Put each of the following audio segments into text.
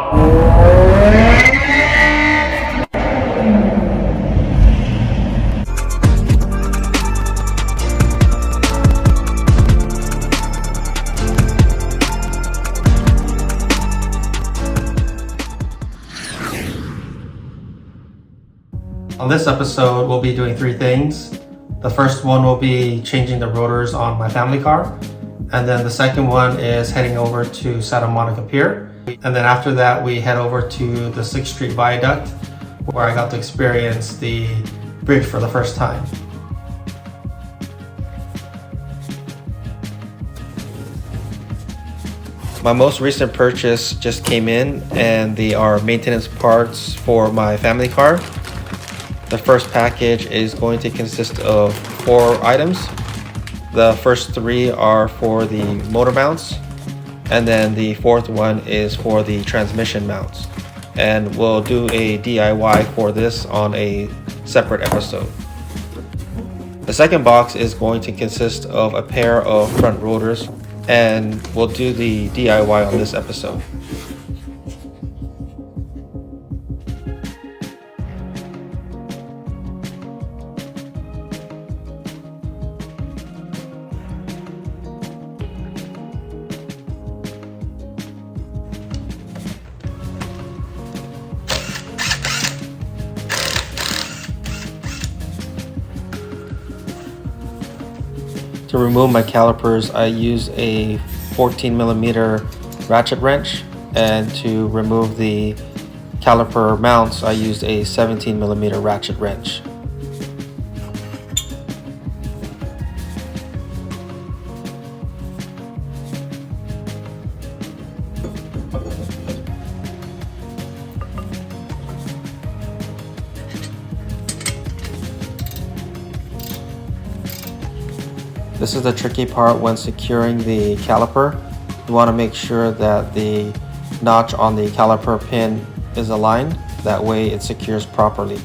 On this episode, we'll be doing three things. The first one will be changing the rotors on my family car. And then the second one is heading over to Santa Monica Pier. And then after that, we head over to the 6th Street Viaduct, where I got to experience the bridge for the first time. My most recent purchase just came in, and they are maintenance parts for my family car. The first package is going to consist of 4 items. The first 3 are for the motor mounts, and then the 4th one is for the transmission mounts. And we'll do a DIY for this on a separate episode. The second box is going to consist of a pair of front rotors, and we'll do the DIY on this episode. To remove my calipers, I use a 14mm ratchet wrench, and to remove the caliper mounts, I used a 17mm ratchet wrench. This is the tricky part when securing the caliper. You want to make sure that the notch on the caliper pin is aligned. That way it secures properly.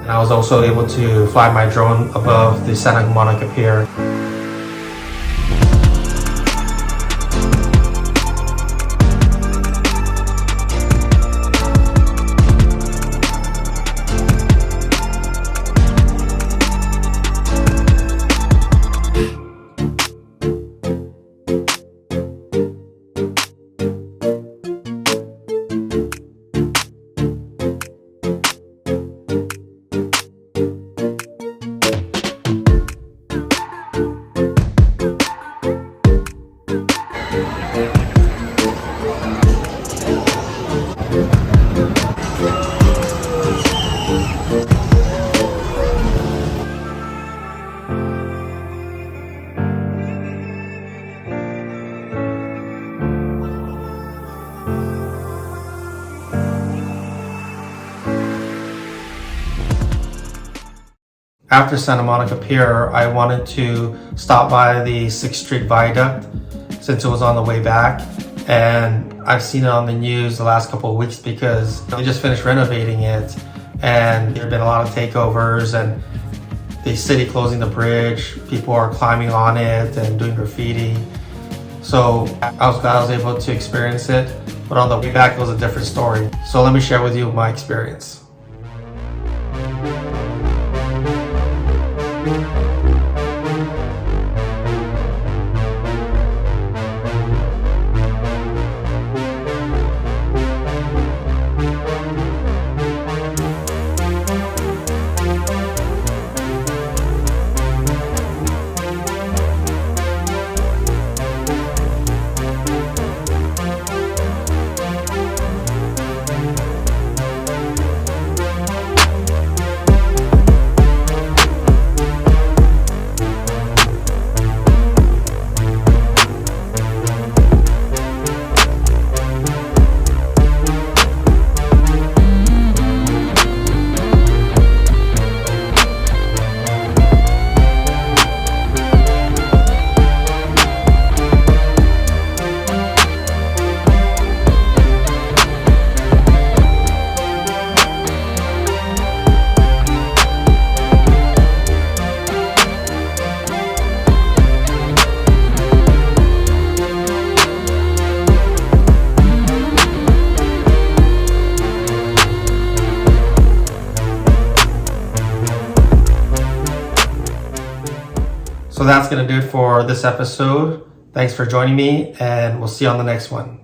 And I was also able to fly my drone above the Santa Monica Pier. after Santa Monica Pier, I wanted to stop by the 6th Street Viaduct since it was on the way back. And I've seen it on the news the last couple of weeks because they just finished renovating it, and there have been a lot of takeovers and the city closing the bridge. People are climbing on it and doing graffiti. So I was glad I was able to experience it, but on the way back it was a different story. So let me share with you my experience. So that's going to do it for this episode. Thanks for joining me, and we'll see you on the next one.